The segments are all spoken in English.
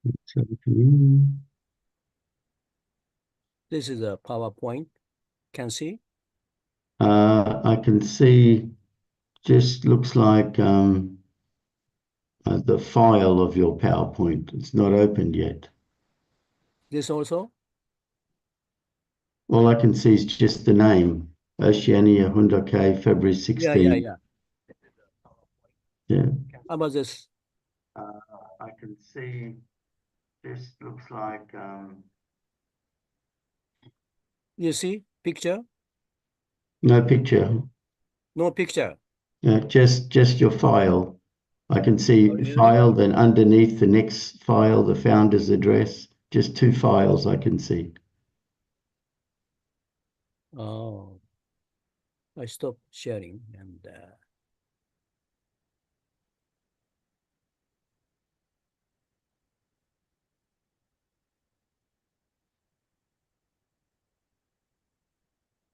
It's opening. This is a PowerPoint. Can see? I can see just looks like the file of your PowerPoint. It's not opened yet. This also? All I can see is just the name, Oceania Hyundai February Yeah, 16. Yeah. How about this? I can see this looks like You see picture? no picture. No picture. Just your file. I can see Oh, really? file, then underneath the next file, the founder's address. Just two files I can see. Oh, I stopped sharing and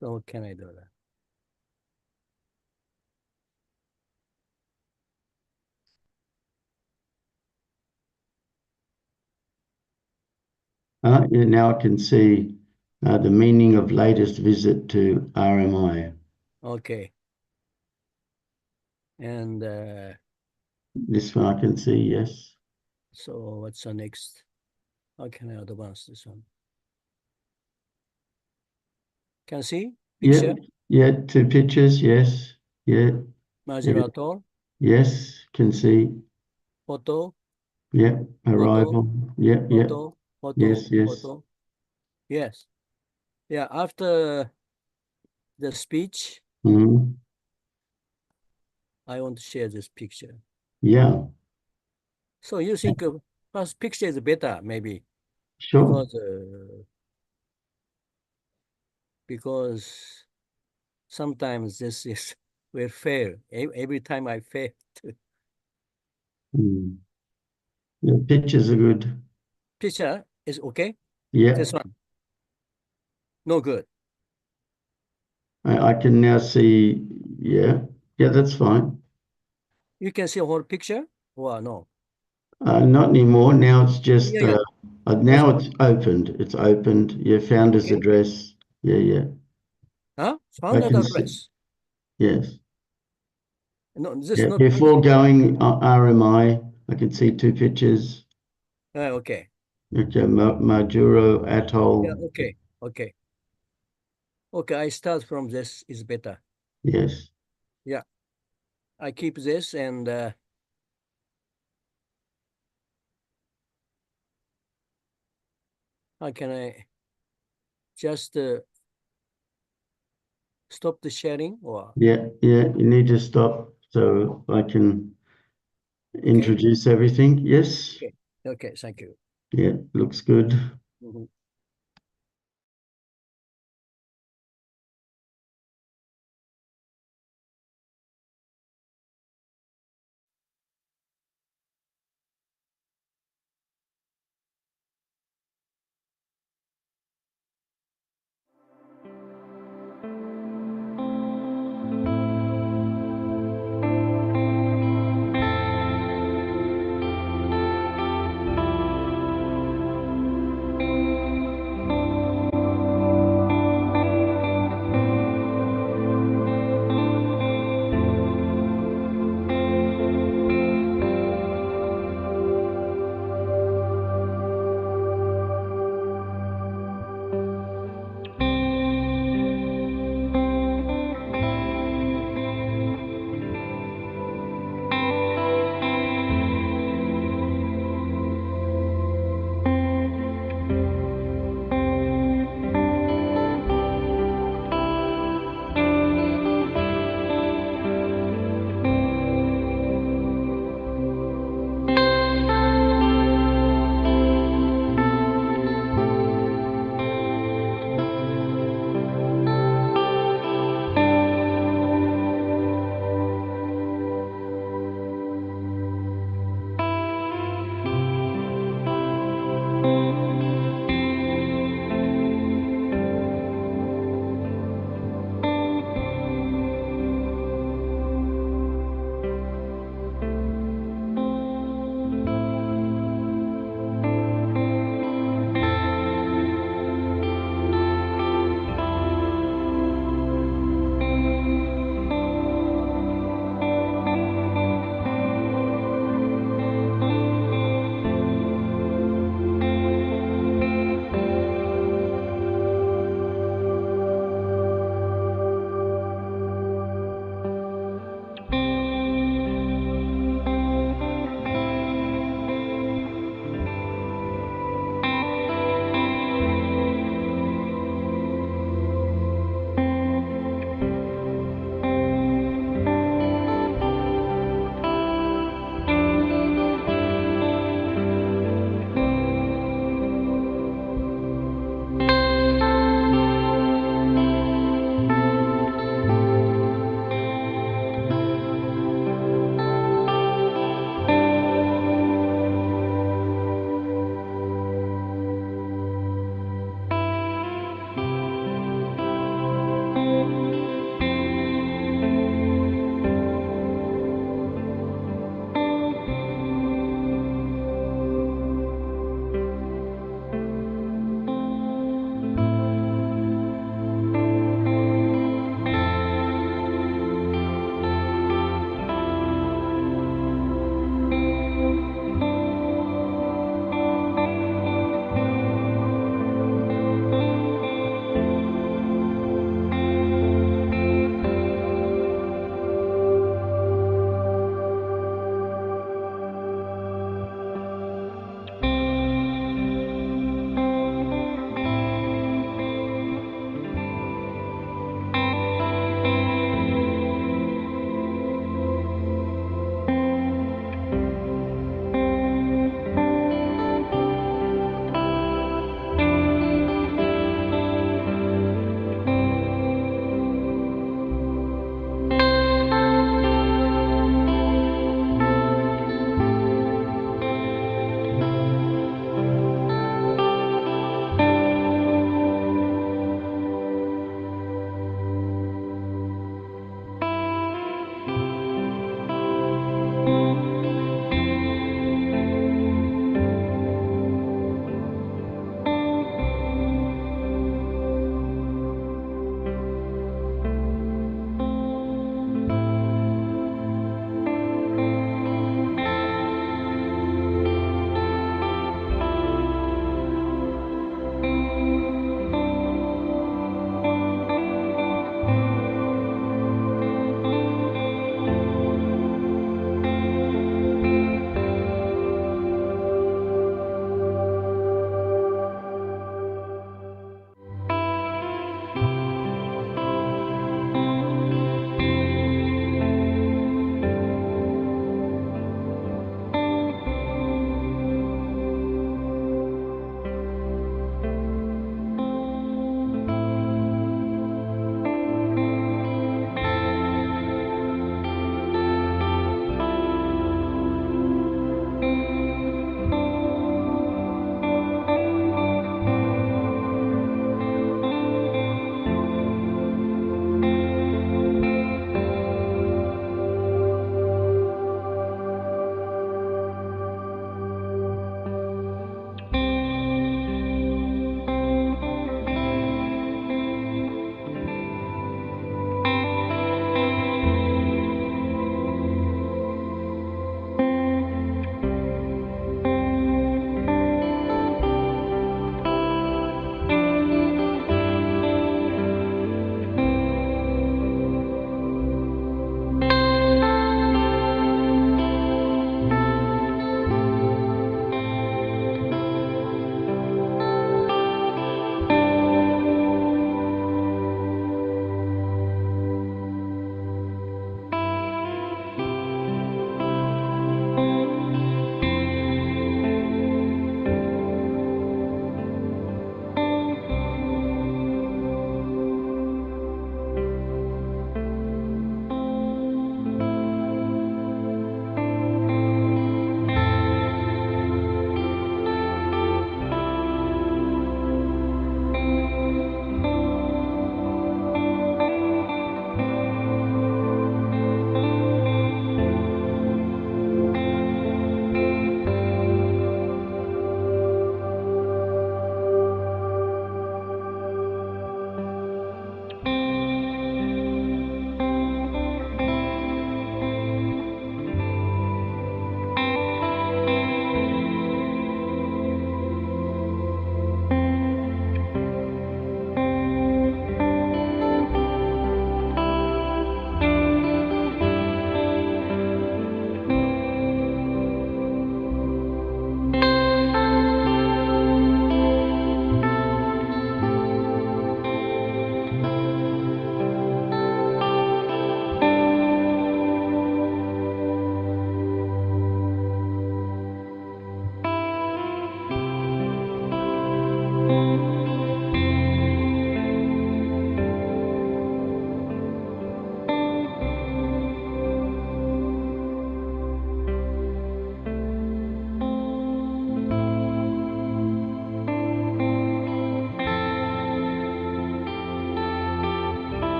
so can I do that? Yeah, now I can see the meaning of latest visit to RMI. Okay. And This one I can see, yes. so what's the next? How can I advance this one? Can see Yeah, picture? yeah, two pictures, yes. Yeah, yeah, Majirator, yes, can see. photo, Yeah, photo, arrival. Yeah, yeah, photo, photo, yes, yes. photo. Yes. Yeah, after the speech, Mhm. I want to share this picture. Yeah, So you think first picture is better, maybe, sure. because uh, because sometimes this is will fail. Every time I fail. Mm. The pictures are good. Picture is okay. Yeah, This one, no good. I can now see. Yeah, yeah, that's fine. You can see whole picture. Well, no. Not anymore. Now it's just, Yeah, yeah. This now one. it's opened. It's opened. Your founder's Okay. address. Yeah, yeah. Huh? I Found that can see. address. Yes. No, this is Yeah. not. Before going RMI, I can see two pictures. Okay. Okay, Majuro Yeah. Atoll. Okay. Okay. Okay. I start from this is better. Yes. Yeah. I keep this and how can I just stop the sharing or Yeah, yeah. You need to stop so I can okay? introduce everything. Yes. Okay. Okay. Thank you. Yeah, looks good. Mhm.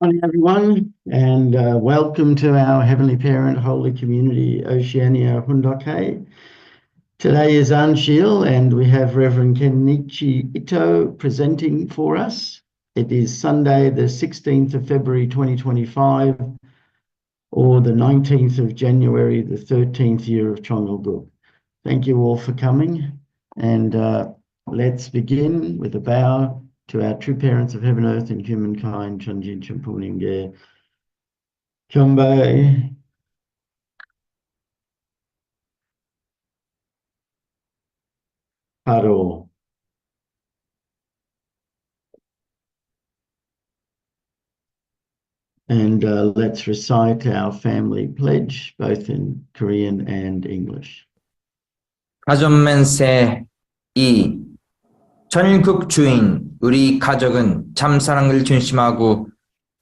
Morning, everyone, and welcome to our Heavenly Parent Holy Community Oceania Hundoke. Today is Ahn Shi Il, and we have Rev Kenichi Ito presenting for us. It is Sunday, the 16th of February 2025, or the 19th of January, the 13th year of Chongalguk. Thank you all for coming, and let's begin with a bow to our true parents of heaven, earth, and humankind, Chunjin Champuninge. Chombe. Paro. And let's recite our family pledge, both in Korean and English. 가전맨세 2. 전일국 주인 우리 가족은 참 사랑을 중심하고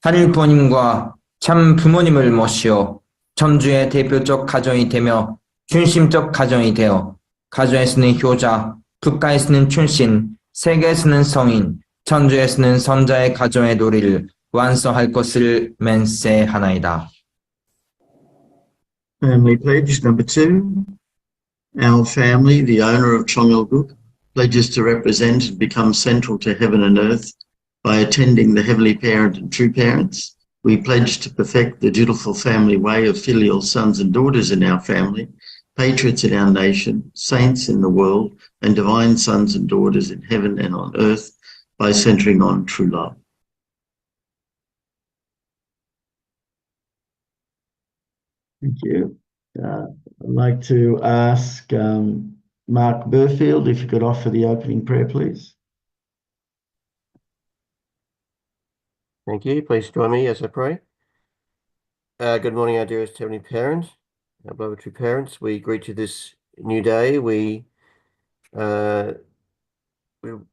한일 부모님과 참 부모님을 모시어 전주의 대표적 가정이 되며 중심적 가정이 되어 가정에서는 효자, 국가에서는 춘신, 세계에서는 성인, 전주에서는 선자의 가정의 도리를 완성할 것을 맹세하나이다. Family pledge number 2. Our family, the owner of Chongalguk, pledges to represent and become central to heaven and earth by attending the Heavenly Parent and True Parents. We pledge to perfect the dutiful family way of filial sons and daughters in our family, patriots in our nation, saints in the world, and divine sons and daughters in heaven and on earth by centering on true love. Thank you. I'd like to ask Mark Burfield if you could offer the opening prayer, please. Thank you. Please join me as I pray. Good morning, our dearest Heavenly Parent, our beloved true parents. We greet you this new day. We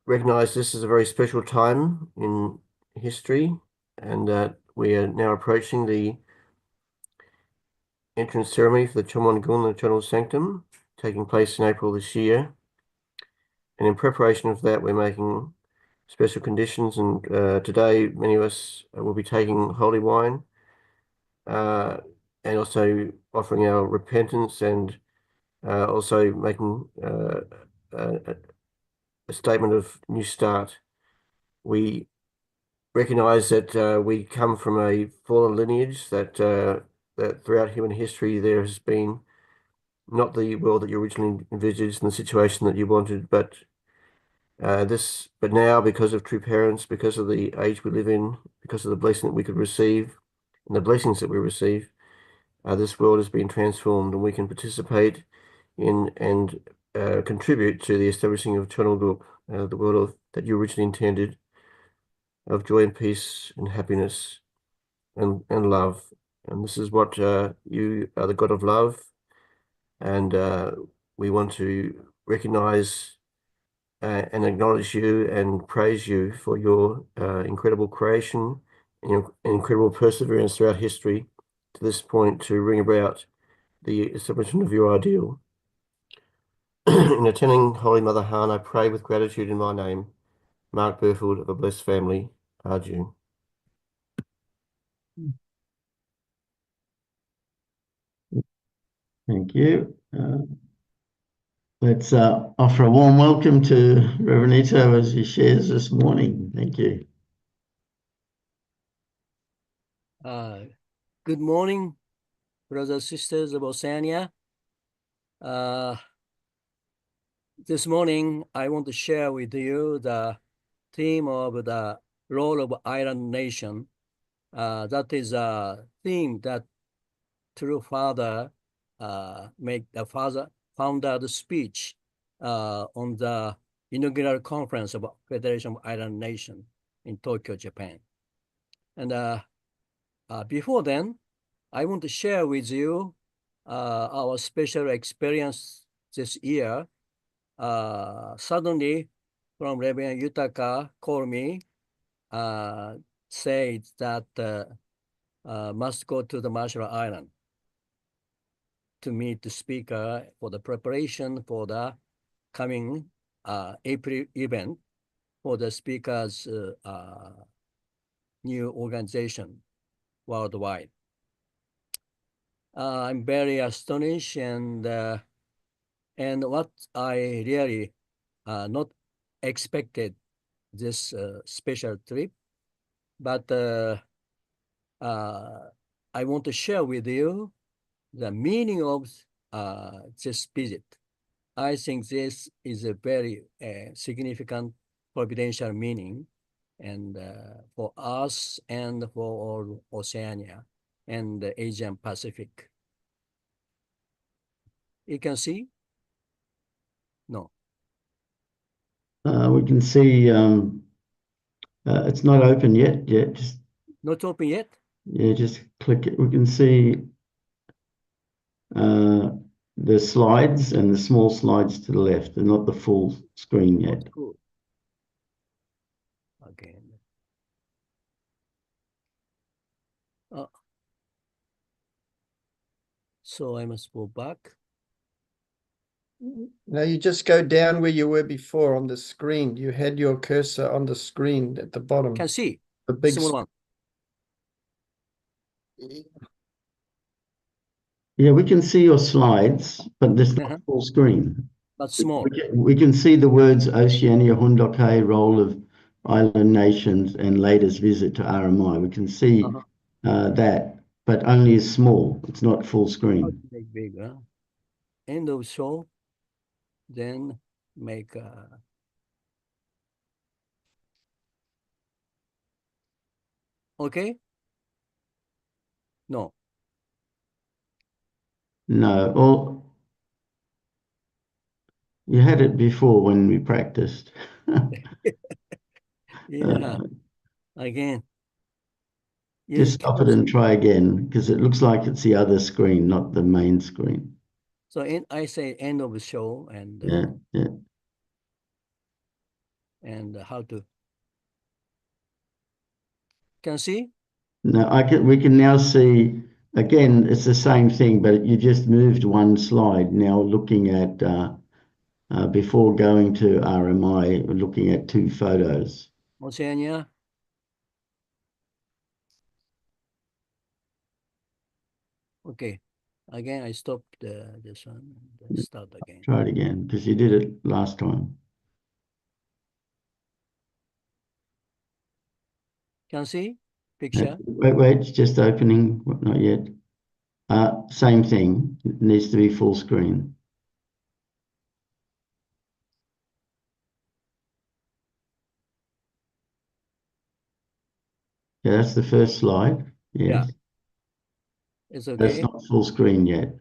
recognize this is a very special time in history, and that we are now approaching the entrance ceremony for the Chomon-gun, the Eternal Sanctum, taking place in April this year. And in preparation of that, we're making special conditions, and today many of us will be taking holy wine and also offering our repentance, and also making a statement of new start. We recognize that we come from a fallen lineage, that throughout human history there has been not the world that you originally envisaged and the situation that you wanted, but now, because of true parents, because of the age we live in, because of the blessing that we could receive and the blessings that we receive, this world has been transformed, and we can participate in and contribute to the establishing of Chongalguk, the world that you originally intended, of joy and peace and happiness and love. And this is what you are, the God of love, and we want to recognize and acknowledge you and praise you for your incredible creation and your incredible perseverance throughout history to this point to bring about the establishment of your ideal. In attending Holy Mother Han, I pray with gratitude in my name, Mark Burfield of a blessed family, Arjun. Thank you. Let's offer a warm welcome to Reverend Ito as he shares this morning. Thank you. Good morning, brothers and sisters of Oceania. This morning, I want to share with you the theme of the role of island nation. That is a theme that true father make the founder's speech on the inaugural conference of Federation of Island Nation in Tokyo, Japan. And before then, I want to share with you our special experience this year. Suddenly, from Reverend Yutaka called me, said that must go to the Marshall Island to meet the speaker for the preparation for the coming April event for the speaker's new organization worldwide. I'm very astonished, and what I really not expected this special trip, but I want to share with you the meaning of this visit. I think this is a very significant providential meaning, and for us and for all Oceania and the Asian Pacific. You can see? No. We can see it's not open yet. Just Not open yet? just click it. We can see the slides and the small slides to the left. They're not the full screen yet. Not good. Again. So I must go back. Now you just go down where you were before on the screen. You had your cursor on the screen at the bottom. Can see The big small one. Yeah, we can see your slides, but there's not full screen. But small. We can see the words Oceania, Hundokai, role of island nations, and latest visit to RMI. We can see that, but only is small. It's not full screen. Make big, huh? End of show. Then make okay? No. No, or you had it before when we practiced. Yeah. Again. Just stop it and try again, because it looks like it's the other screen, not the main screen. So I say end of the show, and Yeah. and how to can see? No, we can now see again. It's the same thing, but you just moved one slide. Now looking at before going to RMI, we're looking at two photos. Oceania. Okay. Again, I stopped this one and start again. Try it again, because you did it last time. Can see picture? Wait, it's just opening. Not yet. Same thing. It needs to be full screen. Yeah, that's the first slide. Yes. Yeah. It's okay. That's not full screen yet.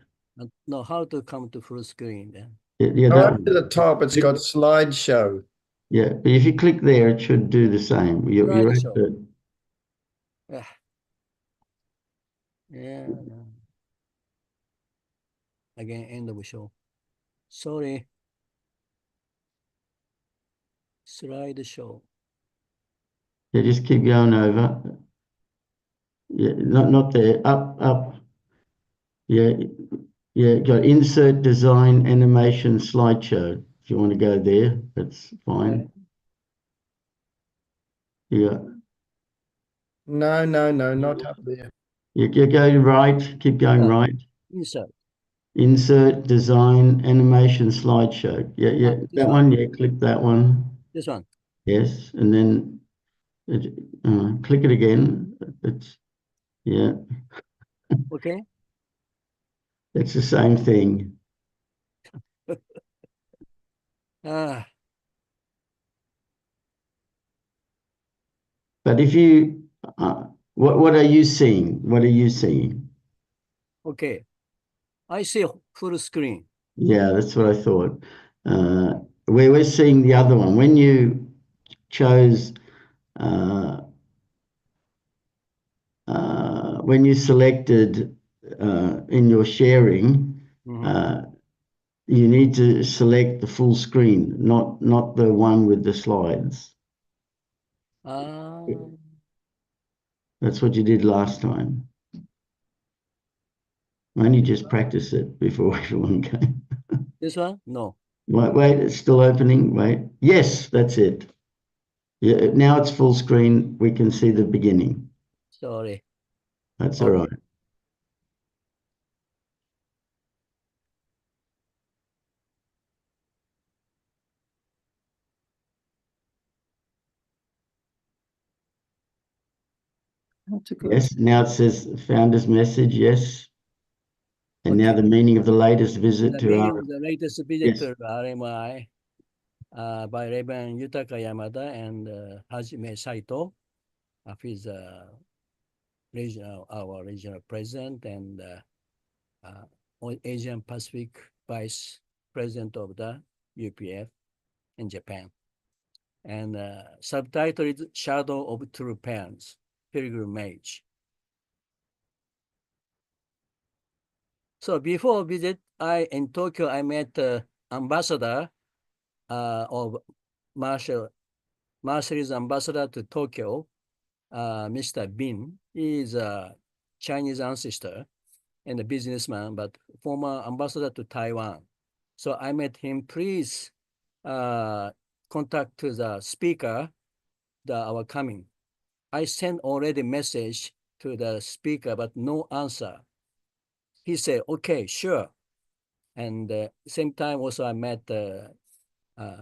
No, how to come to full screen then? Yeah, Go that up to the top. It's got slideshow. Yeah, but if you click there, it should do the same. You're at Slideshow. the, Yeah. No. Again, end of show. Sorry. Slide show. yeah, just keep going over. Yeah, not there. Up. Yeah, got insert design animation slideshow. If you want to go there, that's fine. Okay. Yeah. No, not up there. You go right, keep going right. Insert. Insert design animation slideshow. Yeah, that one. Yeah, click that one. This one. Yes, and then click it again. Yeah. Okay. It's the same thing. Ah. But if you, what are you seeing? What are you seeing? Okay. I see full screen. Yeah, that's what I thought. We were seeing the other one. When you chose, when you selected in your sharing, you need to select the full screen, not the one with the slides. That's what you did last time. Only just practice it before everyone came. This one? No. Wait, it's still opening. Wait. Yes, that's it. Yeah, now it's full screen. We can see the beginning. Sorry. That's all right. Yes, now it says founder's message, yes. And now the meaning of the latest visit The to meaning our, of the latest visit to RMI by Reverend Yutaka Yamada and Hajime Saito, his our regional president and Asian Pacific Vice President of the UPF in Japan. And subtitle is Shadow of True Parents, Pilgrimage. So before visit, in Tokyo, I met the ambassador of Marshall's ambassador to Tokyo, Mr. Bin. He is a Chinese ancestor and a businessman, but former ambassador to Taiwan. So I met him. Please contact the speaker, our coming. I sent already message to the speaker, but no answer. He said, okay, sure. And same time also I met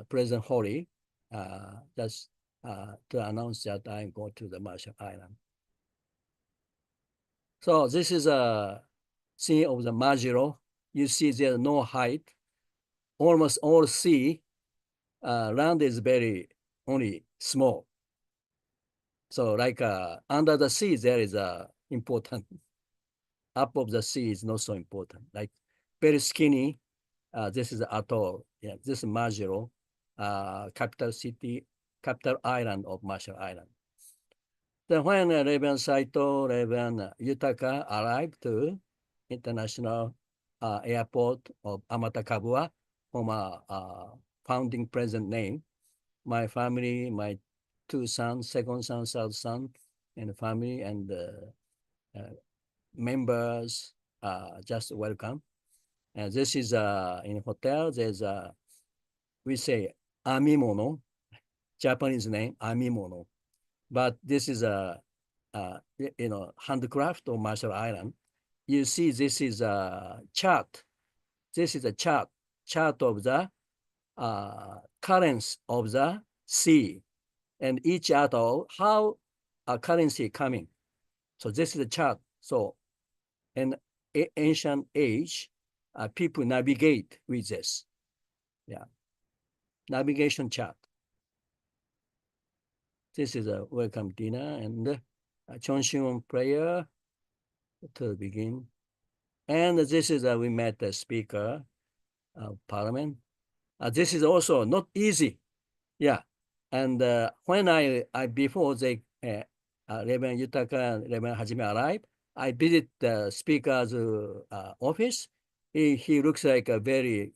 President Hori, just to announce that I go to the Marshall Island. So this is a scene of the Majiro. You see there's no height, almost all sea. Land is very only small. So like under the sea, there is a important. Up of the sea is not so important. Like very skinny. This is atoll. Yeah, this is Majiro, capital island of Marshall Island. Then when Reverend Saito, Reverend Yutaka arrived to international airport of Amatakabua, from a founding president name, my family, my two sons, second son, third son, and family and members just welcome. And this is in hotel. There's we say amimono, Japanese name amimono, but this is a handcraft of Marshall Island. You see, this is a chart. This is a chart of the currents of the sea, and each atoll how a currency coming. So this is a chart. So in ancient age, people navigate with this. Yeah, navigation chart. This is a welcome dinner and Chonshin prayer to begin. And this is we met the speaker of parliament. This is also not easy. Yeah. And when I before they Reverend Yutaka and Reverend Hajime arrived, I visit the speaker's office. He looks like a very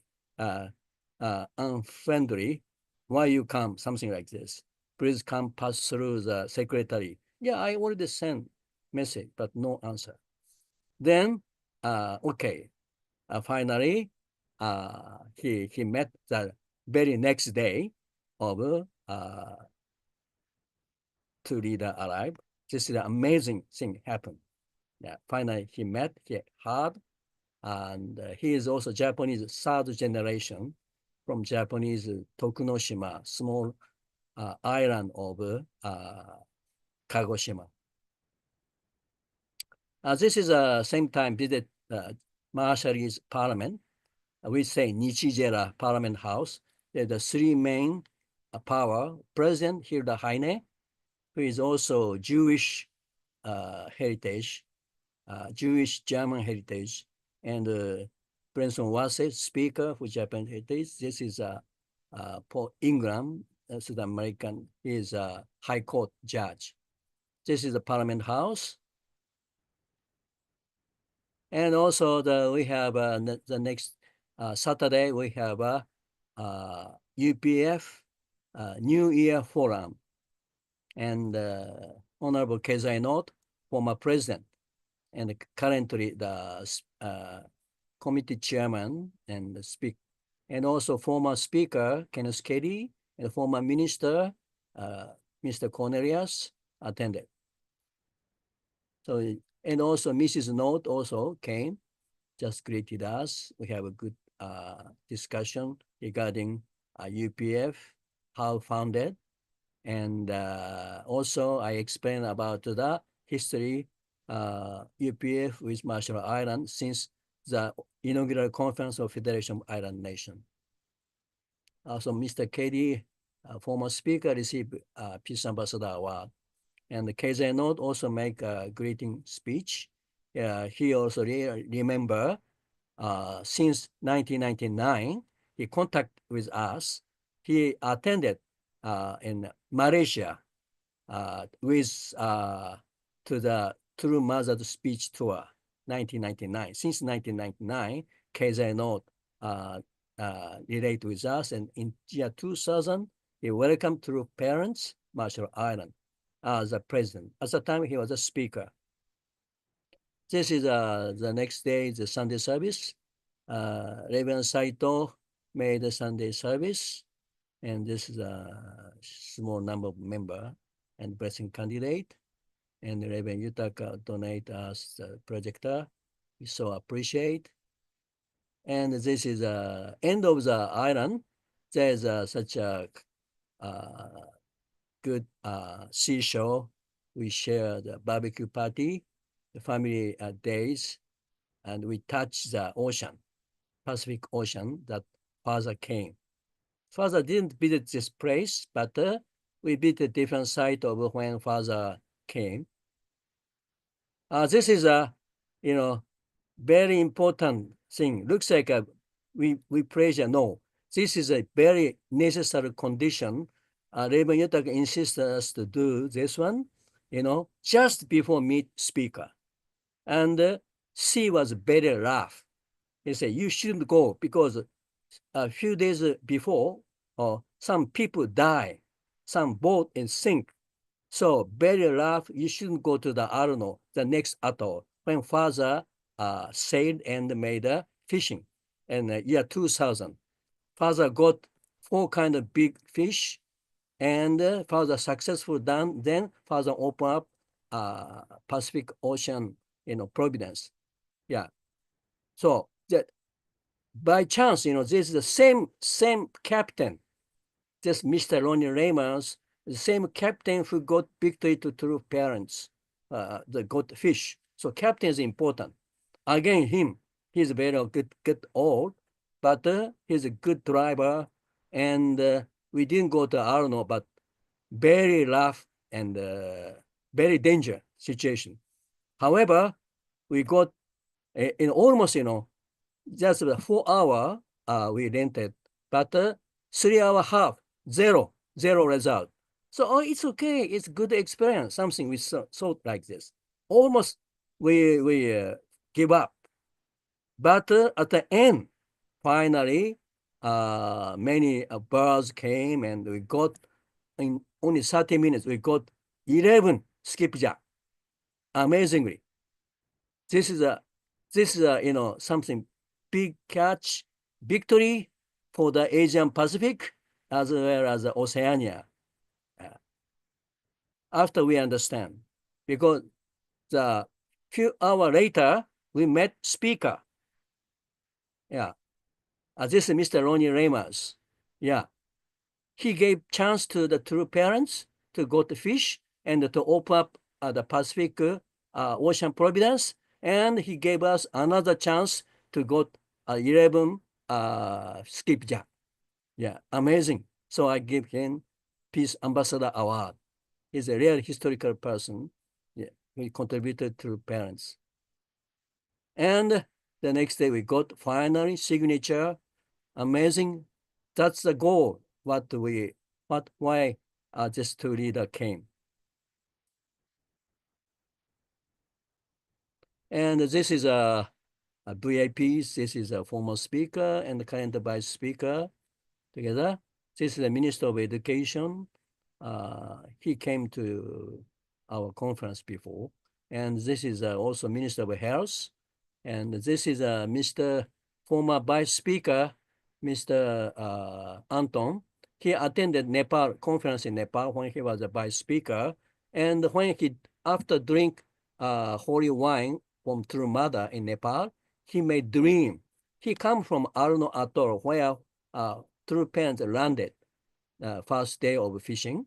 unfriendly. Why you come? Something like this. Please come pass through the secretary. Yeah, I already sent message, but no answer. Then, okay, finally, he met the very next day of two leader arrived. This is an amazing thing happened. Yeah, finally he met, he heard, and he is also Japanese third generation from Japanese Tokunoshima, small island of Kagoshima. This is same time visit Marshall's parliament. We say Nichijera Parliament House. There's the three main power. President Hilda Heine, who is also Jewish heritage, Jewish German heritage, and Prince Wase, Speaker for Japan heritage. This is Paul Ingram, South American. He is a High Court judge. This is the Parliament House. And also we have the next Saturday, we have a UPF New Year Forum. And Honorable Kezai Note, former president, and currently the committee chairman and and also former speaker, Kenneth Kelly, and former minister, Mr. Cornelius attended. So, and also Mrs. Note also came, just greeted us. We have a good discussion regarding UPF, how founded. And also I explained about the history UPF with Marshall Islands since the inaugural conference of Federation of Island Nation. Also, Mr. KD, former speaker, received Peace Ambassador Award. And KZ Note also make a greeting speech. He also remember since 1999, he contact with us. He attended in Malaysia with to the True Mother's Speech Tour, 1999. Since 1999, KZ Note relate with us, and in year 2000, he welcomed True Parents, Marshall Island, as a president. At the time, he was a speaker. This is the next day, the Sunday service. Reverend Saito made the Sunday service, and this is a small number of member and blessing candidate. And Reverend Yutaka donate us the projector. We so appreciate. And this is the end of the island. There's such a good seashore. We share the barbecue party, the family days, and we touch the ocean, Pacific Ocean, that father came. Father didn't visit this place, but we visit different site of when father came. This is a, very important thing. Looks like we praise no. This is a very necessary condition. Reverend Yutaka insists us to do this one, just before meet speaker. And sea was very rough. He said, you shouldn't go because a few days before, some people die, some boat is sink. So very rough, you shouldn't go to the Arno, the next atoll, when father sailed and made fishing in year 2000. Father got 4 kind of big fish, and father successful done. Then father opened up Pacific Ocean, Providence. Yeah. So that by chance, this is the same captain, just Mr. Ronnie Raymond, the same captain who got victory to True Parents, the got fish. So captain is important. Again, he's very good old, but he's a good driver. And we didn't go to Arno, but very rough and very dangerous situation. However, we got in almost, just 4 hour we rented, but 3 hour half, zero result. So it's okay, it's good experience, something we thought like this. Almost we give up. But at the end, finally, many birds came, and we got, in only 30 minutes, we got 11 skipjack. Amazingly. This is something big catch, victory for the Asian Pacific as well as the Oceania. After we understand, because the few hours later, we met speaker. Yeah. This is Mr. Ronnie Ramos. Yeah. He gave chance to the True Parents to go to fish and to open up the Pacific Ocean Providence. And he gave us another chance to go 11 skipjack. Yeah, amazing. So I give him Peace Ambassador Award. He's a real historical person. Yeah, he contributed to Parents. And the next day we got finally signature. Amazing. That's the goal. Why this 2 leader came. And this is a VIPs. This is a former speaker and the current vice speaker together. This is the Minister of Education. He came to our conference before. And this is also Minister of Health. And this is Mr. former Vice Speaker, Mr. Anton. he attended Nepal conference in Nepal when he was a vice speaker. And when he, after drink holy wine from True Mother in Nepal, he may dream. He come from Arno Atoll, where True Parents landed first day of fishing.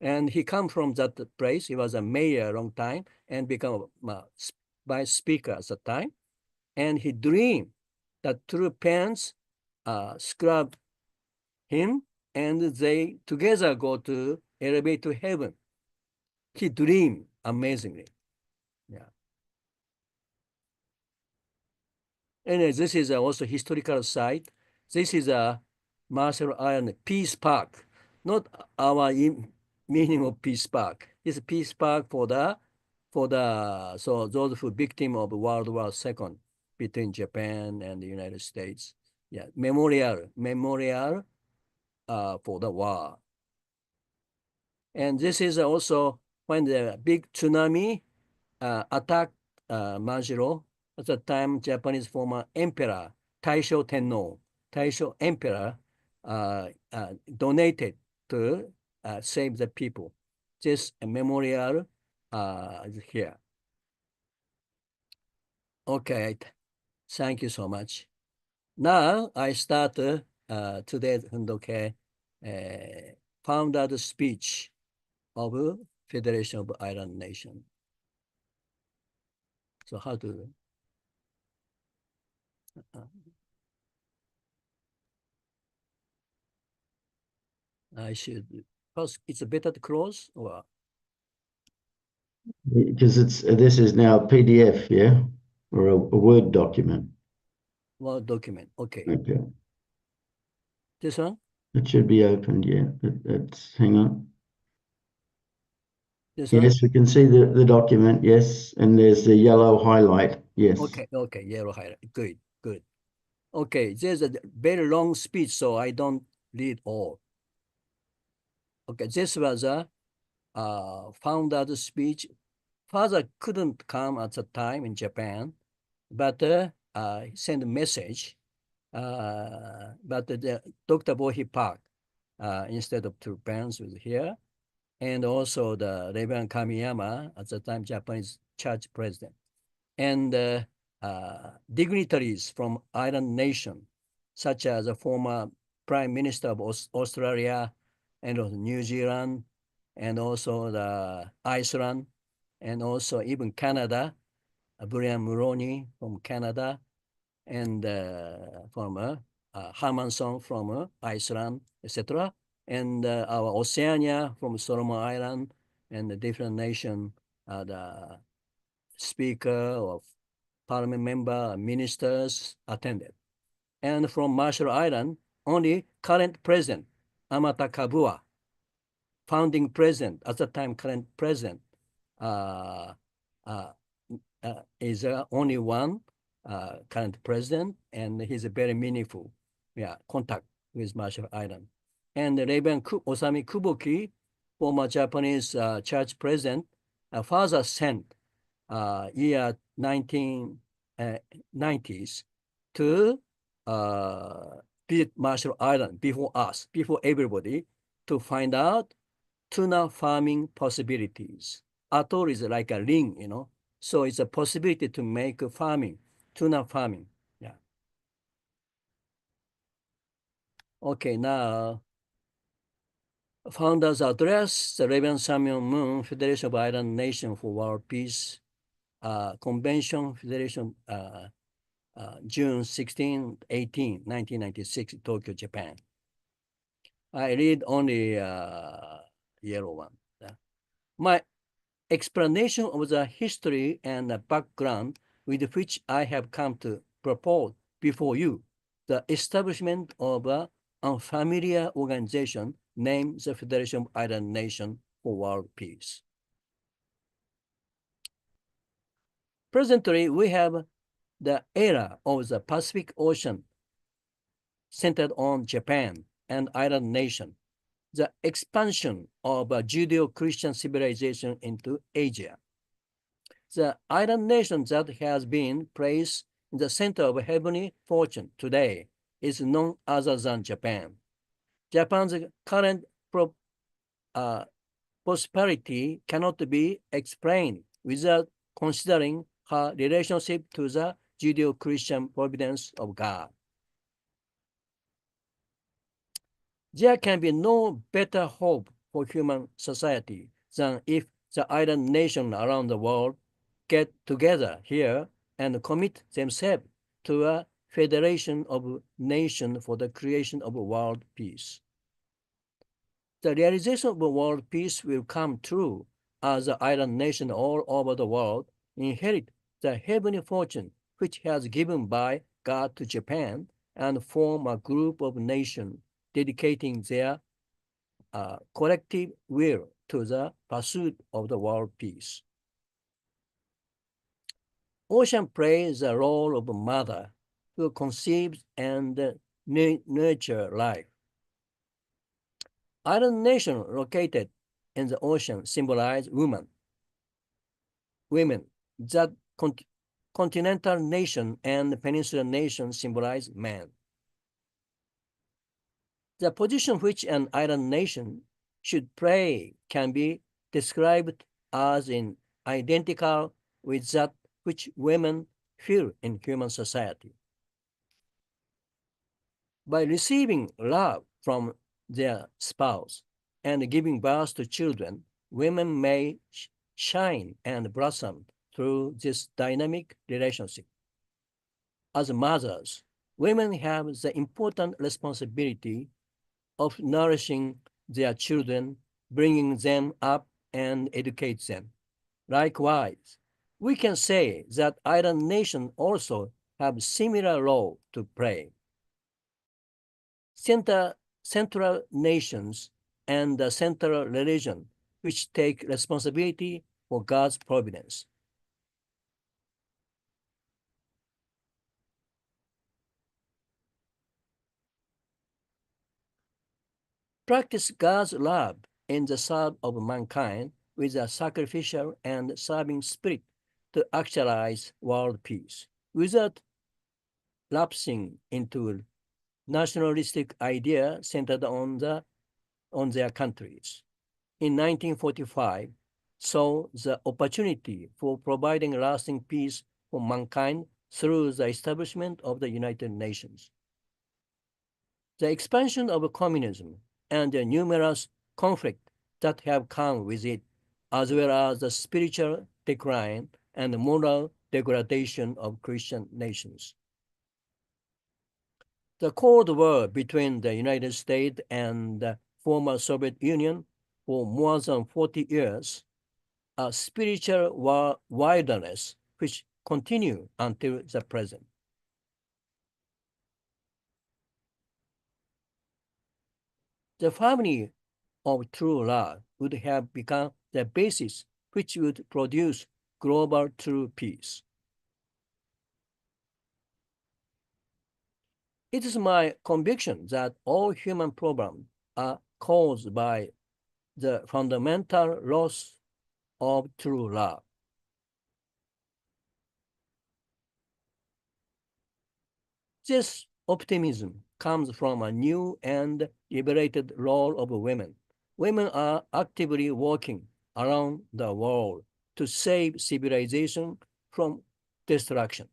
And he come from that place. He was a mayor a long time and become a vice speaker at the time. And he dreamed that True Parents scrub him and they together go to elevate to heaven. He dreamed amazingly. Yeah. And this is also historical site. This is a Marshall Island Peace Park, not our meaning of Peace Park. It's a Peace Park for so those who victim of World War II between Japan and the United States. Yeah, memorial for the war. And this is also when the big tsunami attacked Majiro. At the time, Japanese former emperor Taisho Tenno, Taisho emperor, donated to save the people. This memorial is here. Okay, thank you so much. Now I start today's Hundoke founder speech of Federation of Island Nation. So how to I should first. It's better to close or Because this is now a PDF, yeah, or a Word document. Word document. Okay. Okay, This one. it should be opened. Yeah, it's hang on. This one. Yes, we can see the document. Yes, and there's the yellow highlight. Yes. Okay. Okay. Yellow highlight. Good. Good. Okay. There's a very long speech, so I don't read all. Okay. This was a founder's speech. Father couldn't come at the time in Japan, but he sent a message. But Dr. Bohi Park, instead of two parents, was here. And also the Rev Kamiyama, at the time Japanese church president. And dignitaries from island nation, such as the former Prime Minister of Australia, and also New Zealand, and also the Iceland, and also even Canada, Brian Mulroney from Canada, and from Hermanson from Iceland, etc. And our Oceania from Solomon Island, and the different nation, the speaker or parliament member, ministers attended. And from Marshall Island, only current president, Amata Kabua, founding president, at the time current president, is only one current president, and he's a very meaningful contact with Marshall Island. And Reverend Osami Kuboki, former Japanese church president, father sent year 1990s to visit Marshall Island before us, before everybody, to find out tuna farming possibilities. Atoll is like a ring, you know, so it's a possibility to make farming, tuna farming. Yeah. Okay, now founders address, the Reverend Samuel Moon, Federation of Island Nation for World Peace, Convention, Federation, June 16, 18, 1996, Tokyo, Japan. I read only yellow one. My explanation of the history and the background with which I have come to propose before you the establishment of an unfamiliar organization named the Federation of Island Nation for World Peace. Presently, we have the era of the Pacific Ocean centered on Japan and island nation, the expansion of a Judeo-Christian civilization into Asia. The island nation that has been placed in the center of heavenly fortune today is none other than Japan. Japan's current prosperity cannot be explained without considering her relationship to the Judeo-Christian providence of God. There can be no better hope for human society than if the island nations around the world get together here and commit themselves to a federation of nations for the creation of world peace. The realization of world peace will come true as the island nations all over the world inherit the heavenly fortune which has given by God to Japan and form a group of nations dedicating their collective will to the pursuit of the world peace. Ocean plays the role of a mother who conceives and nurtures life. Island nations located in the ocean symbolize women that continental nation and peninsular nation symbolize men. The position which an island nation should play can be described as identical with that which women feel in human society. By receiving love from their spouse and giving birth to children, women may shine and blossom through this dynamic relationship. As mothers, women have the important responsibility of nourishing their children, bringing them up, and educate them. Likewise, we can say that island nations also have similar role to play. Central nations and the central religion which take responsibility for God's providence. Practice God's love in the service of mankind with a sacrificial and serving spirit to actualize world peace without lapsing into nationalistic idea centered on their countries. In 1945, saw the opportunity for providing lasting peace for mankind through the establishment of the United Nations. The expansion of communism and the numerous conflicts that have come with it, as well as the spiritual decline and moral degradation of Christian nations. The Cold War between the United States and the former Soviet Union for more than 40 years, a spiritual wilderness which continues until the present. The family of true love would have become the basis which would produce global true peace. It is my conviction that all human problems are caused by the fundamental loss of true love. This optimism comes from a new and liberated role of women. Women are actively working around the world to save civilization from destruction.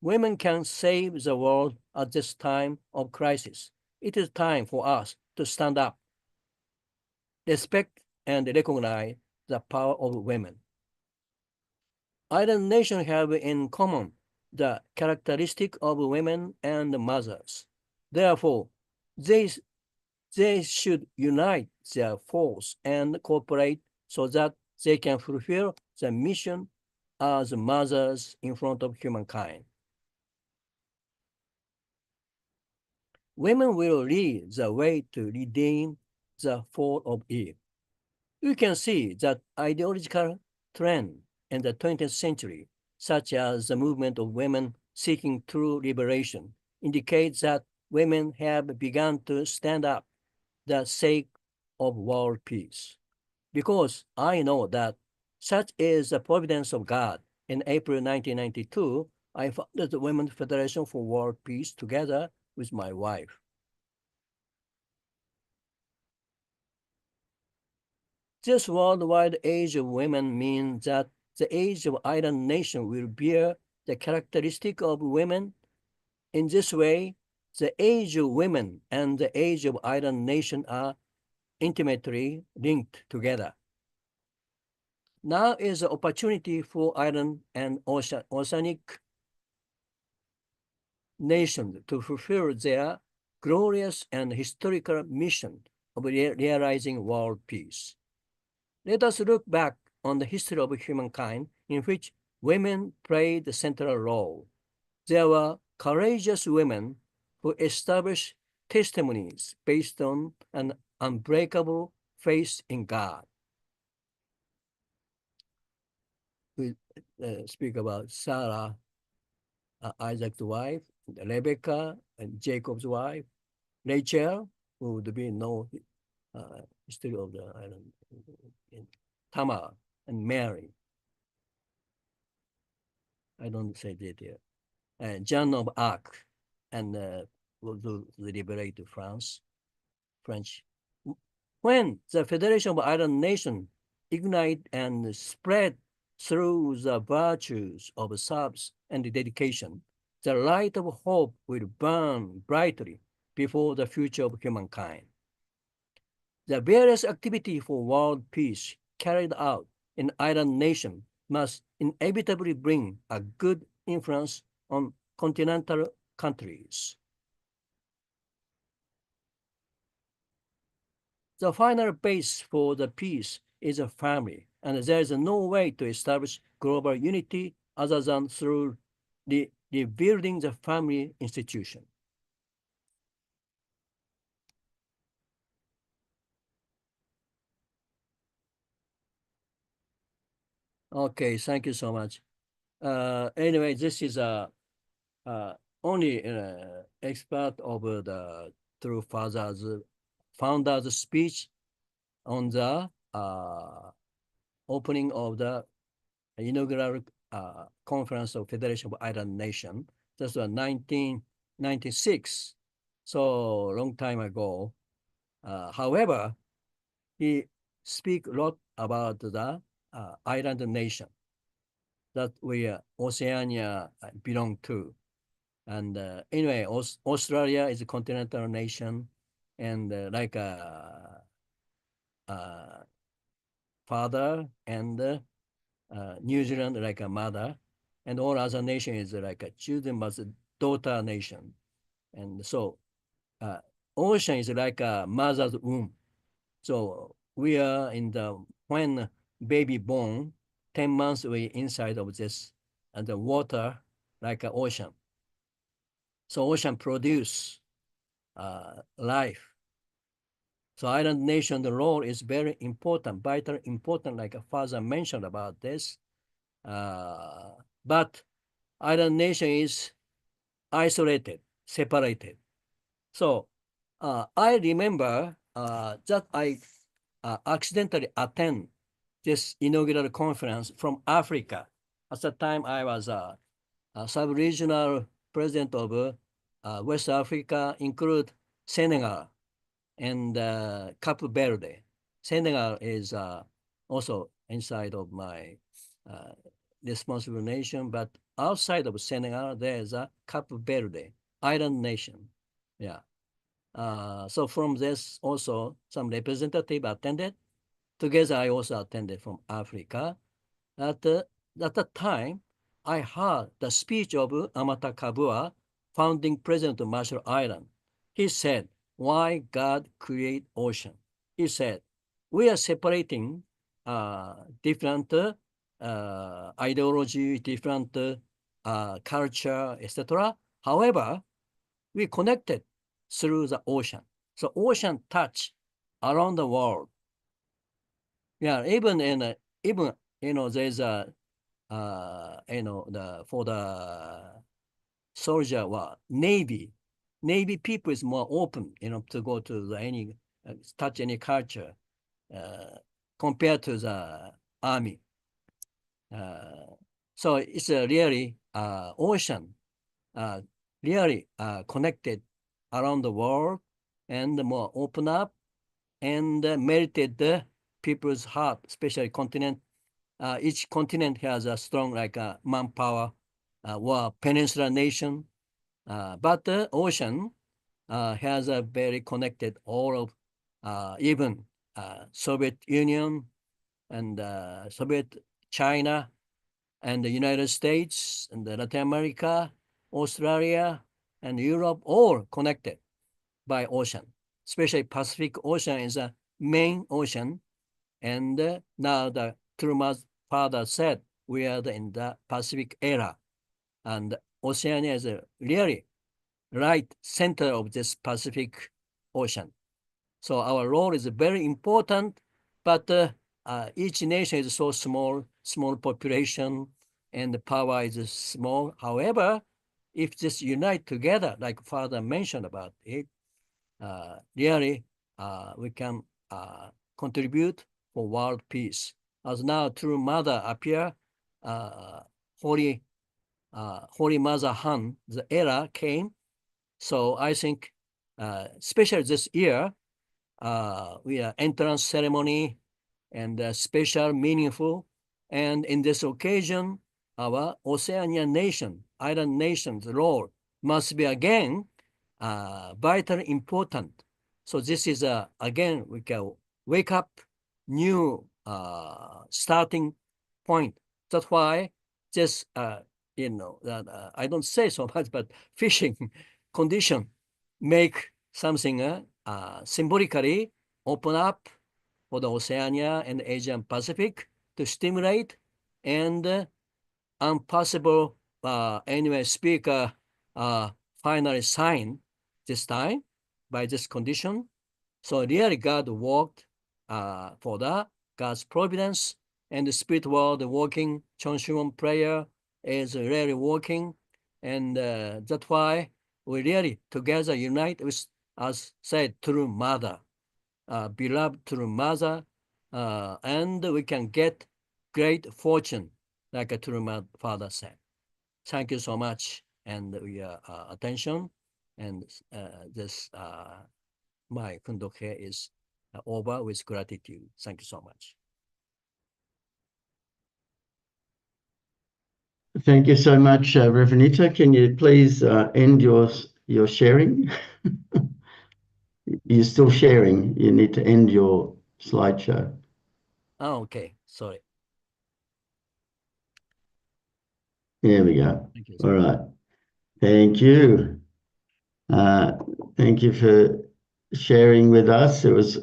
Women can save the world at this time of crisis. It is time for us to stand up, respect and recognize the power of women. Island nations have in common the characteristic of women and mothers. Therefore, they should unite their force and cooperate so that they can fulfill the mission as mothers in front of humankind. Women will lead the way to redeem the fall of Eve. You can see that ideological trend in the 20th century, such as the movement of women seeking true liberation, indicates that women have begun to stand up for the sake of world peace. Because I know that such is the providence of God, in April 1992, I founded the Women's Federation for World Peace together with my wife. This worldwide age of women means that the age of island nation will bear the characteristic of women. In this way, the age of women and the age of island nation are intimately linked together. Now is the opportunity for island and oceanic nations to fulfill their glorious and historical mission of realizing world peace. Let us look back on the history of humankind in which women played the central role. There were courageous women who established testimonies based on an unbreakable faith in God. We speak about Sarah, Isaac's wife, Rebecca, and Jacob's wife, Rachel, who would be no history of the island, Tamar, and Mary. I don't say that here. John of Arc, and will do the liberate French. When the Federation of Island Nations ignite and spread through the virtues of service and dedication, the light of hope will burn brightly before the future of humankind. The various activity for world peace carried out in island nation must inevitably bring a good influence on continental countries. The final base for the peace is a family, and there is no way to establish global unity other than through rebuilding the family institution. Okay, thank you so much. Anyway, this is only expert of the True Fathers founder's speech on the opening of the inaugural conference of Federation of Island Nation. That was 1996, so long time ago. However, he speak a lot about the island nation that we Oceania belong to. And anyway, Australia is a continental nation, and like a father, and New Zealand like a mother, and all other nation is like a children but daughter nation. And so ocean is like a mother's womb. So we are in the, when baby born, 10 months we inside of this, and the water like an ocean. So ocean produce life. So island nation, the role is very important, vital important, like a father mentioned about this. But island nation is isolated, separated. So I remember that I accidentally attend this inaugural conference from Africa. At the time, I was a sub-regional president of West Africa, include Senegal and Cape Verde. Senegal is also inside of my responsible nation, but outside of Senegal, there is a Cape Verde island nation. Yeah. So from this also some representative attended. Together, I also attended from Africa. At the time, I heard the speech of Amata Kabua, founding president of Marshall Island. He said, why God create ocean? He said, we are separating different ideology, different culture, etc. However, we connected through the ocean. So ocean touch around the world. Yeah, even there's a for the soldier, well, Navy people is more open, to go to any touch any culture compared to the army. So it's a really ocean really connected around the world and more open up and merited the people's heart, especially continent. Each continent has a strong manpower, or peninsula nation, but the ocean has a very connected all of even Soviet Union and Soviet China and the United States and the Latin America, Australia and Europe, all connected by ocean. Especially Pacific Ocean is a main ocean, and now the Truman's father said we are in the Pacific era, and Oceania is a really right center of this Pacific Ocean. So our role is very important, but each nation is so small population, and the power is small. However, if just unite together, like Father mentioned about it, really we can contribute for world peace. As now True Mother appear, Holy Mother Han, the era came. So I think, especially this year, we are entrance ceremony and special, meaningful. And in this occasion, our Oceania nation, island nation's role must be again vitally important. So this is again, we can wake up new starting point. That's why just, I don't say so much, but fishing condition make something symbolically open up for the Oceania and Asian Pacific to stimulate, and impossible anyway speaker finally signed this time by this condition. So really God worked for the God's providence, and the spirit world working. Chonshimon prayer is really working, and that's why we really together unite with, as said, True Mother, beloved True Mother, and we can get great fortune, like a True Father said. Thank you so much, and your attention, and this my kundoke is over with gratitude. Thank you so much. Thank you so much, Reverend Ito. Can you please end your sharing? You're still sharing. You need to end your slideshow. Oh, okay. Sorry. There we go. Thank you. All right. Thank you. Thank you for sharing with us. It was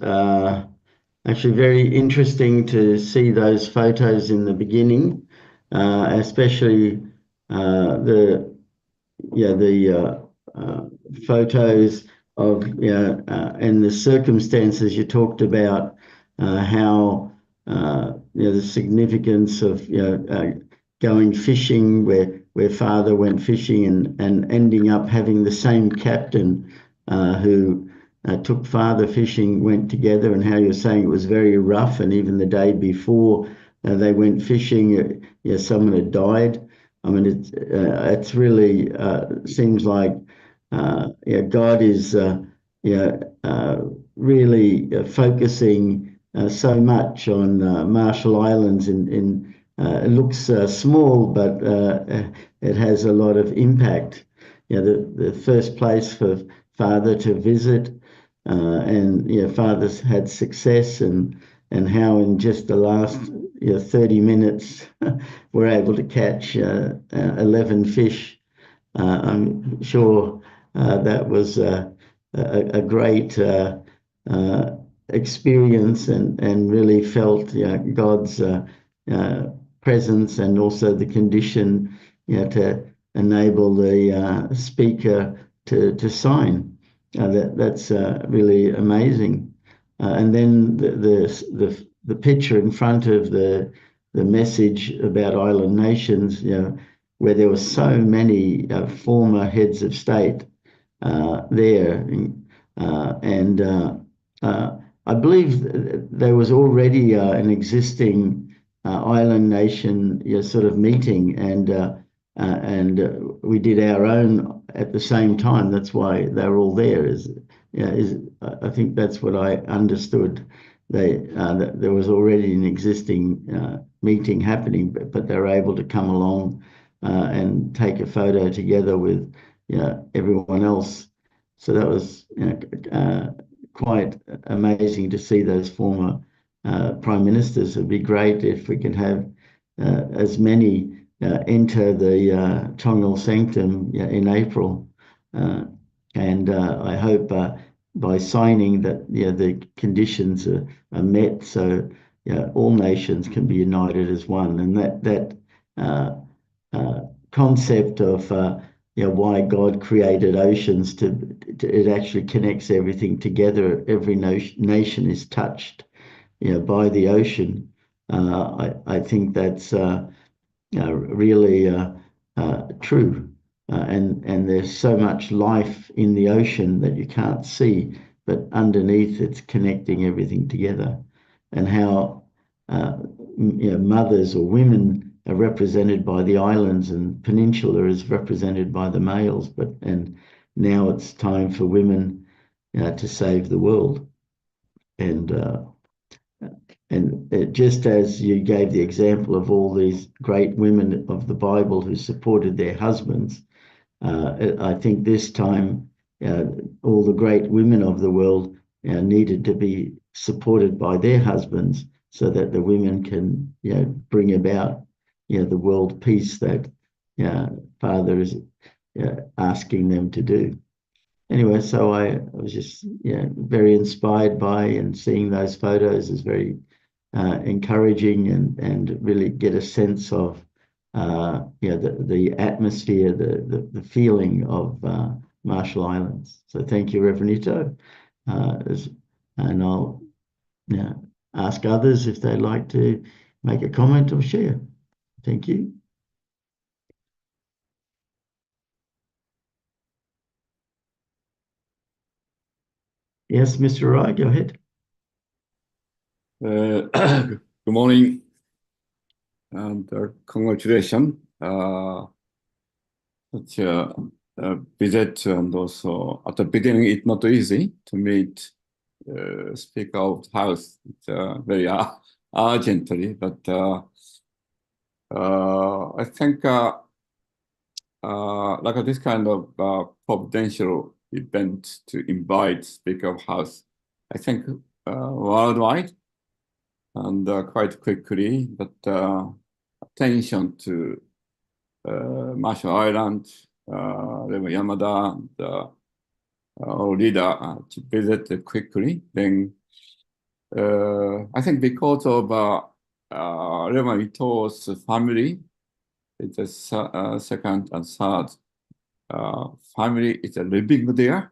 actually very interesting to see those photos in the beginning, especially the photos of and the circumstances you talked about, how the significance of going fishing, where Father went fishing and ending up having the same captain who took Father fishing, went together, and how you're saying it was very rough, and even the day before they went fishing, someone had died. I mean, it's really seems like God is really focusing so much on Marshall Islands. It looks small, but it has a lot of impact. The first place for Father to visit, and Father's had success, and how in just the last 30 minutes we're able to catch 11 fish. I'm sure that was a great experience, and really felt God's presence, and also the condition to enable the speaker to sign. That's really amazing. And then the picture in front of the message about island nations, where there were so many former heads of state there, and I believe there was already an existing island nation sort of meeting, and we did our own at the same time. That's why they're all there. I think that's what I understood, there was already an existing meeting happening, but they were able to come along and take a photo together with everyone else. So that was quite amazing to see those former prime ministers. It'd be great if we can have as many enter the Tongal Sanctum in April. And I hope by signing that the conditions are met, so all nations can be united as one. And that concept of why God created oceans it actually connects everything together. Every nation is touched by the ocean. I think that's really true. And there's so much life in the ocean that you can't see, but underneath it's connecting everything together. And how mothers or women are represented by the islands, and peninsula is represented by the males. And now it's time for women to save the world. And just as you gave the example of all these great women of the Bible who supported their husbands, I think this time all the great women of the world needed to be supported by their husbands, so that the women can bring about the world peace that Father is asking them to do. Anyway, so I was just very inspired by, and seeing those photos is very encouraging, and really get a sense of the atmosphere, the feeling of Marshall Islands. So thank you, Reverend Ito, and I'll ask others if they'd like to make a comment or share. Thank you. Yes, Mr. Rai, go ahead. Good morning, and congratulations. Such a visit, and also at the beginning, it's not easy to meet Speaker of the House. It's very urgently, but I think like this kind of providential event to invite Speaker of House, I think worldwide, and quite quickly, but attention to Marshall Island, Rev Yamada, and our leader to visit quickly. Then I think because of Rev Ito's family, it's a second and third family is living there.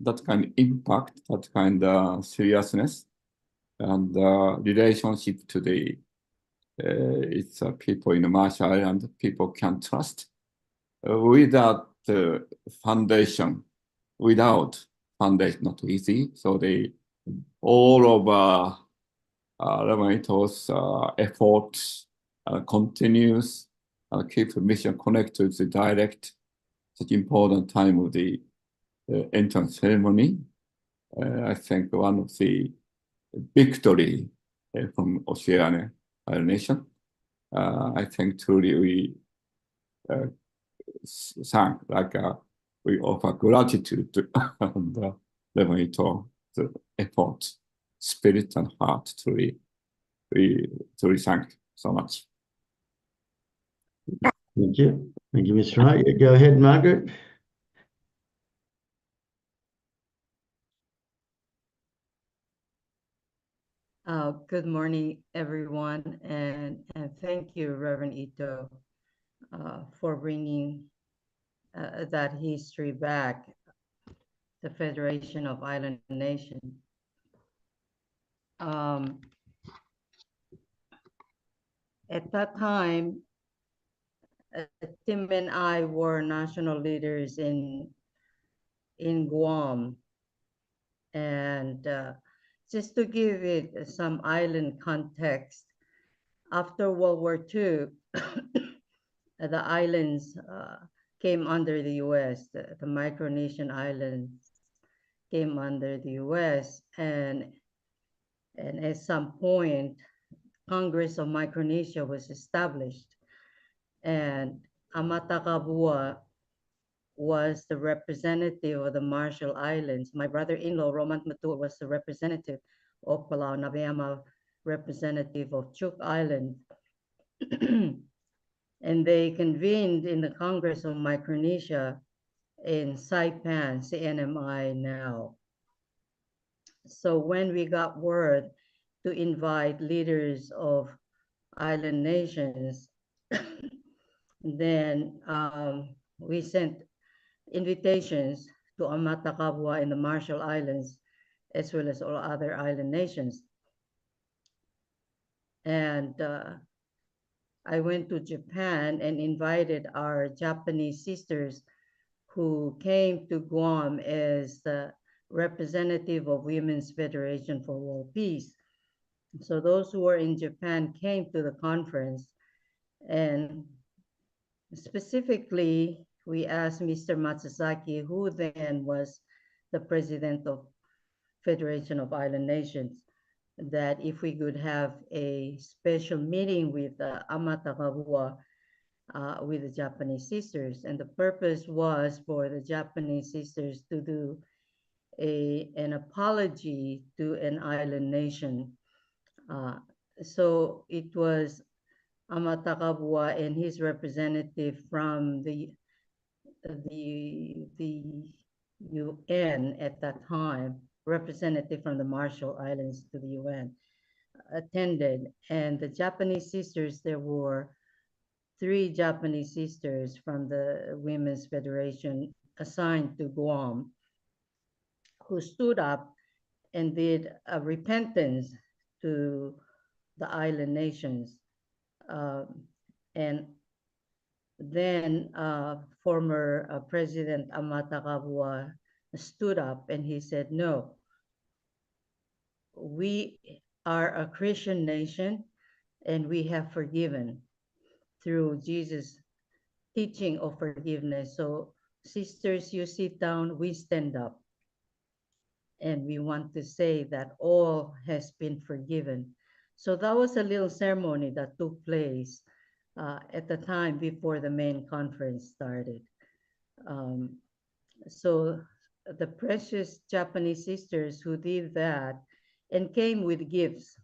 That kind of impact, that kind of seriousness, and relationship to the it's people in the Marshall Island, people can trust. Without foundation, not easy. So all of Ito's efforts continues, keep the mission connected to the direct, such important time of the entrance ceremony. I think one of the victory from Oceania, our nation. I think truly we thank, we offer gratitude to Rev Ito, the effort, spirit, and heart. Truly, we truly thank so much. Thank you. Thank you, Mr. Wright. Go ahead, Margaret. Good morning, everyone, and thank you, Reverend Ito, for bringing that history back, the Federation of Island Nations. At that time, Tim and I were national leaders in Guam, and just to give it some island context, after World War II, the islands came under the U.S. The Micronesian islands came under the U.S. And And at some point, Congress of Micronesia was established, and Amata Kabua was the representative of the Marshall Islands. My brother-in-law, Roman Matul, was the representative of Palau, Nabeama representative of Chuuk Island. And they convened in the Congress of Micronesia in Saipan, CNMI now. So when we got word to invite leaders of island nations, then we sent invitations to Amata Kabua in the Marshall Islands, as well as all other island nations. And I went to Japan and invited our Japanese sisters who came to Guam as the representative of Women's Federation for World Peace. So those who were in Japan came to the conference, and specifically, we asked Mr. Matsuzaki, who then was the president of Federation of Island Nations, that if we could have a special meeting with Amata Kabua with the Japanese sisters. And the purpose was for the Japanese sisters to do an apology to an island nation. So it was Amata Kabua and his representative from the UN at that time, representative from the Marshall Islands to the UN, attended. And the Japanese sisters, there were 3 Japanese sisters from the Women's Federation assigned to Guam, who stood up and did a repentance to the island nations. And then former President Amata Kabua stood up and he said, no, we are a Christian nation and we have forgiven through Jesus' teaching of forgiveness. So sisters, you sit down, we stand up. And we want to say that all has been forgiven. So that was a little ceremony that took place at the time before the main conference started. So the precious Japanese sisters who did that and came with gifts,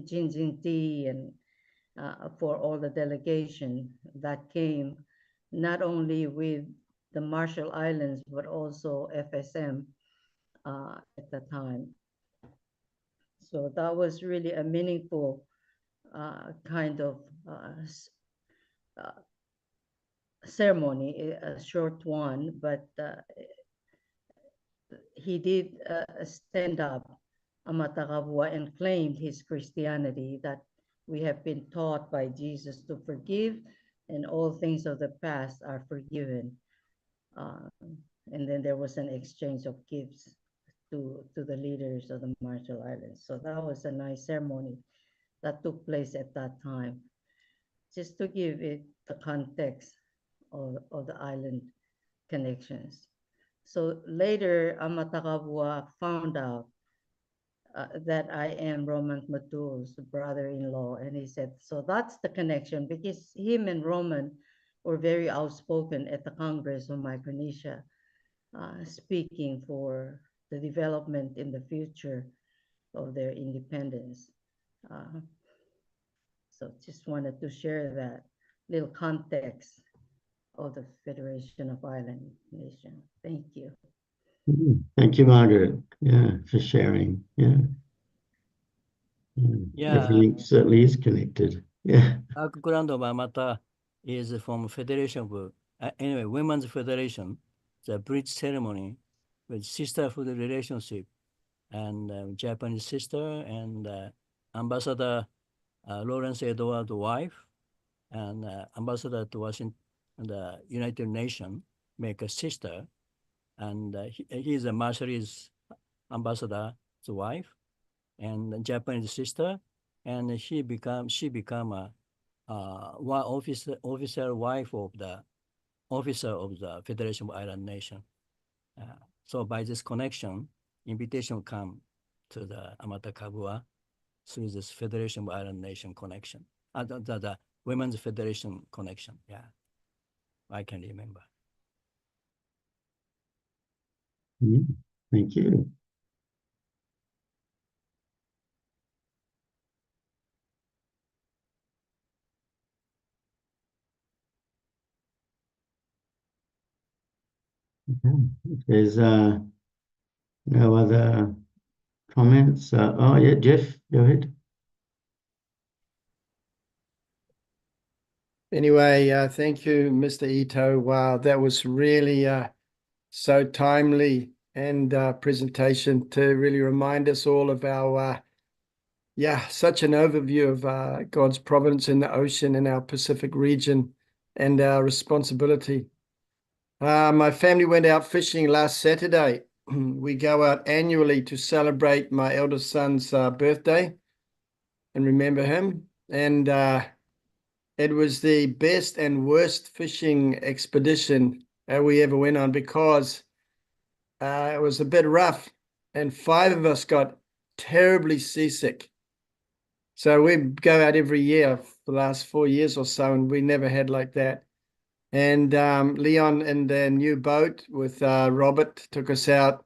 ginseng tea, and for all the delegation that came, not only with the Marshall Islands, but also FSM at the time. So that was really a meaningful kind of ceremony, a short one, but he did stand up, Amata Kabua, and claimed his Christianity, that we have been taught by Jesus to forgive, and all things of the past are forgiven. And then there was an exchange of gifts to the leaders of the Marshall Islands. So that was a nice ceremony that took place at that time, just to give it the context of the island connections. So later, Amata Kabua found out that I am Roman Matul's brother-in-law, and he said, so that's the connection, because him and Roman were very outspoken at the Congress of Micronesia, speaking for the development in the future of their independence. So just wanted to share that little context of the Federation of Island Nation. Thank you. Thank you, Margaret. Yeah, for sharing. Yeah. Yeah. Everything certainly is connected. Yeah. Background of Amata is from Federation of, anyway, Women's Federation, the bridge ceremony with sisterhood relationship, and Japanese sister and Ambassador Lawrence Edward's wife, and Ambassador to Washington, the United Nations, make a sister, and he is a Marshallese ambassador's wife, and a Japanese sister, and she become a officer wife of the officer of the Federation of Island Nation. So by this connection, invitation come to the Amata Kabua through this Federation of Island Nation connection, the Women's Federation connection. Yeah, I can remember. Yeah, thank you. Okay. If there's no other comments, oh yeah, Jeff, go ahead. Anyway, thank you, Mr. Ito. Wow, that was really so timely and presentation to really remind us all of our, such an overview of God's providence in the ocean in our Pacific region and our responsibility. My family went out fishing last Saturday. We go out annually to celebrate my eldest son's birthday and remember him. And it was the best and worst fishing expedition we ever went on because it was a bit rough and 5 of us got terribly seasick. So we go out every year for the last 4 years or so, and we never had like that. And Leon in their new boat with Robert took us out,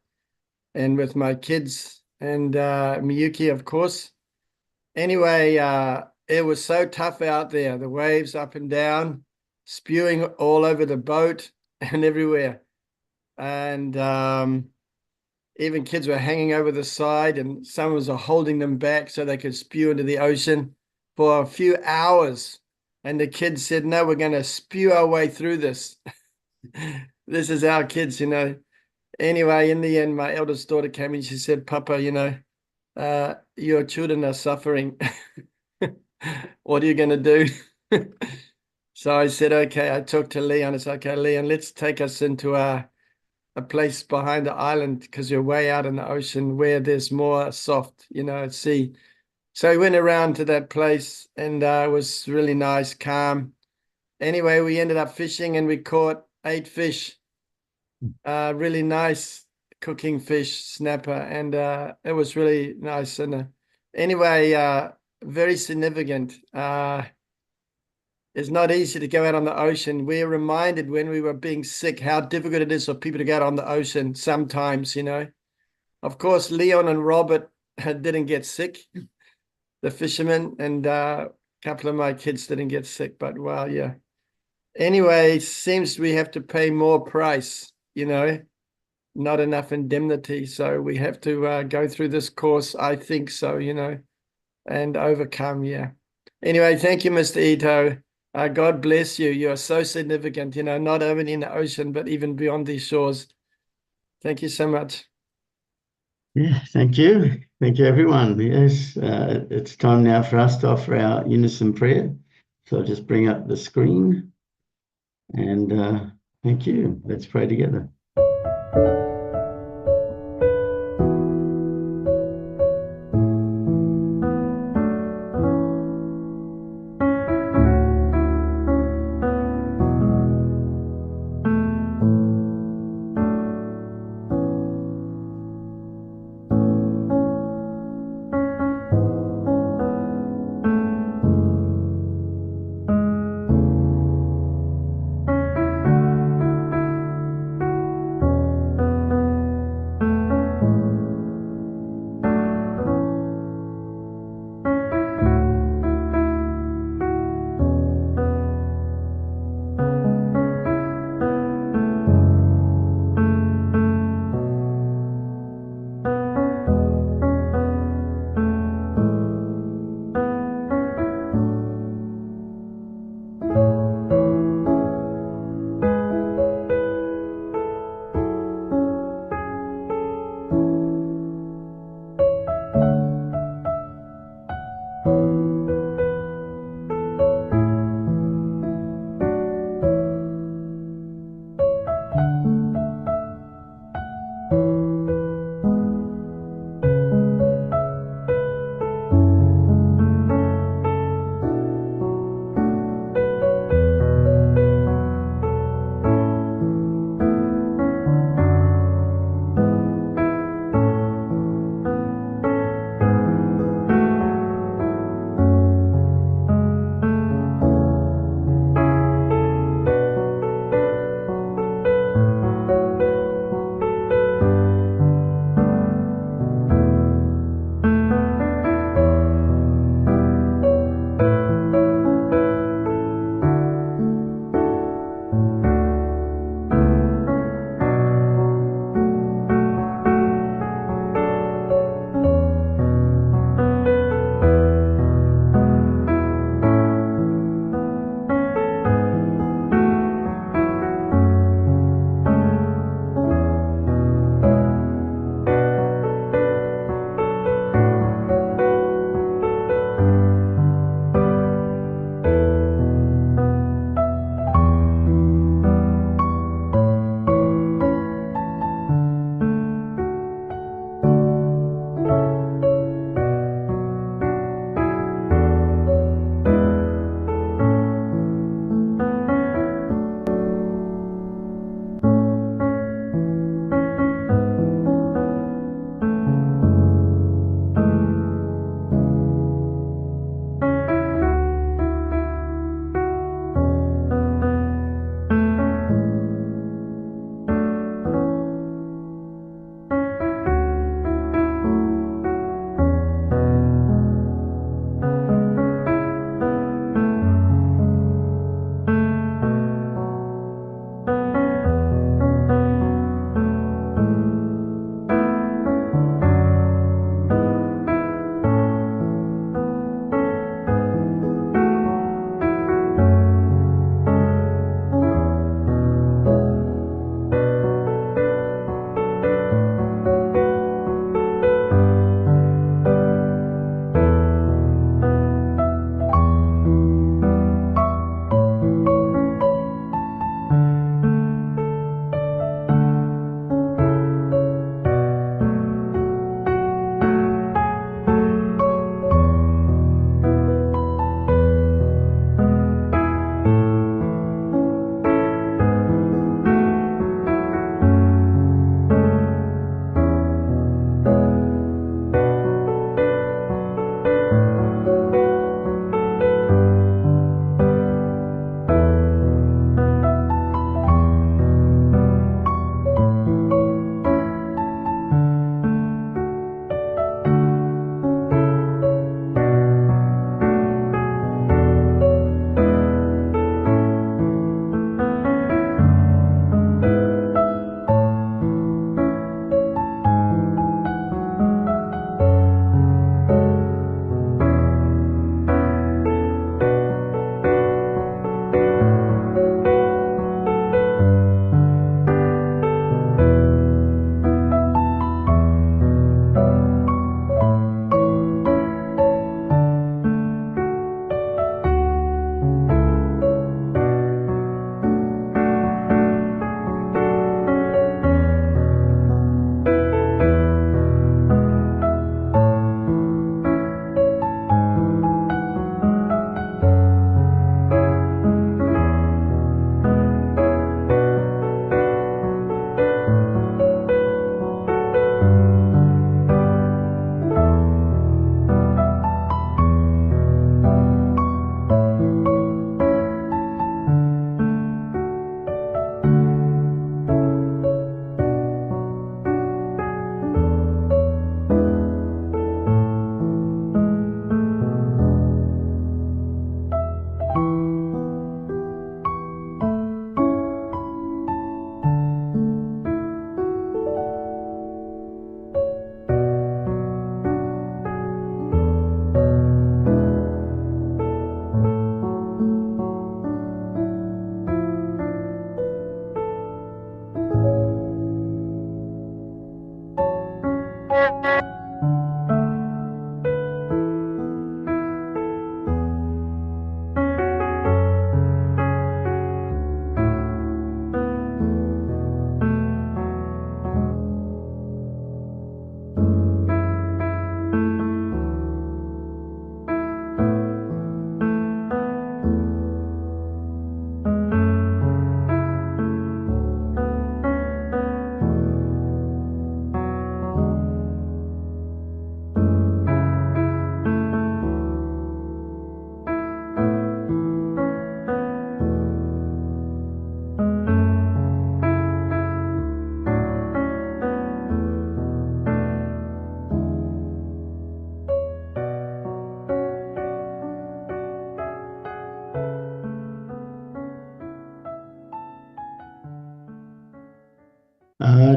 and with my kids and Miyuki, of course. Anyway, it was so tough out there, the waves up and down, spewing all over the boat and everywhere. And even kids were hanging over the side, and some was holding them back so they could spew into the ocean for a few hours. And the kids said, no, we're going to spew our way through this. This is our kids, Anyway, in the end, my eldest daughter came and she said, Papa, your children are suffering. What are you going to do? So I said, okay, I talked to Leon. It's okay, Leon, let's take us into a place behind the island because you're way out in the ocean where there's more soft, sea. So we went around to that place and it was really nice, calm. Anyway, we ended up fishing and we caught 8 fish, really nice cooking fish, snapper, and it was really nice. And anyway, very significant. It's not easy to go out on the ocean. We're reminded when we were being sick how difficult it is for people to go out on the ocean sometimes, Of course, Leon and Robert didn't get sick, the fishermen, and a couple of my kids didn't get sick, but wow, yeah. Anyway, it seems we have to pay more price, not enough indemnity. So we have to go through this course, I think so, and overcome, yeah. Anyway, thank you, Mr. Ito. God bless you. You are so significant, not only in the ocean, but even beyond these shores. Thank you so much. Yeah, thank you. Thank you, everyone. Yes, it's time now for us to offer our unison prayer. So I'll just bring up the screen and thank you. Let's pray together.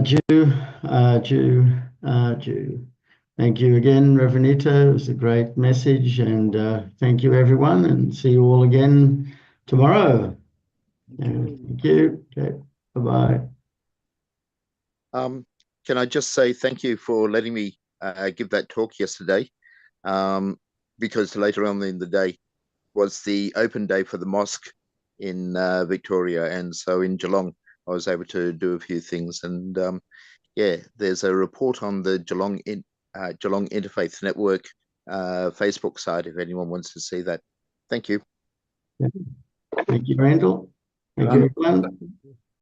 Jew. Thank you again, Reverend Ito. It was a great message, and thank you, everyone, and see you all again tomorrow. Thank you. Okay, bye-bye. Can I just say thank you for letting me give that talk yesterday, because later on in the day was the open day for the mosque in Victoria, and so in Geelong I was able to do a few things, and yeah, there's a report on the Geelong Interfaith Network Facebook site if anyone wants to see that. Thank you. Thank you, Randall. Thank you, everyone.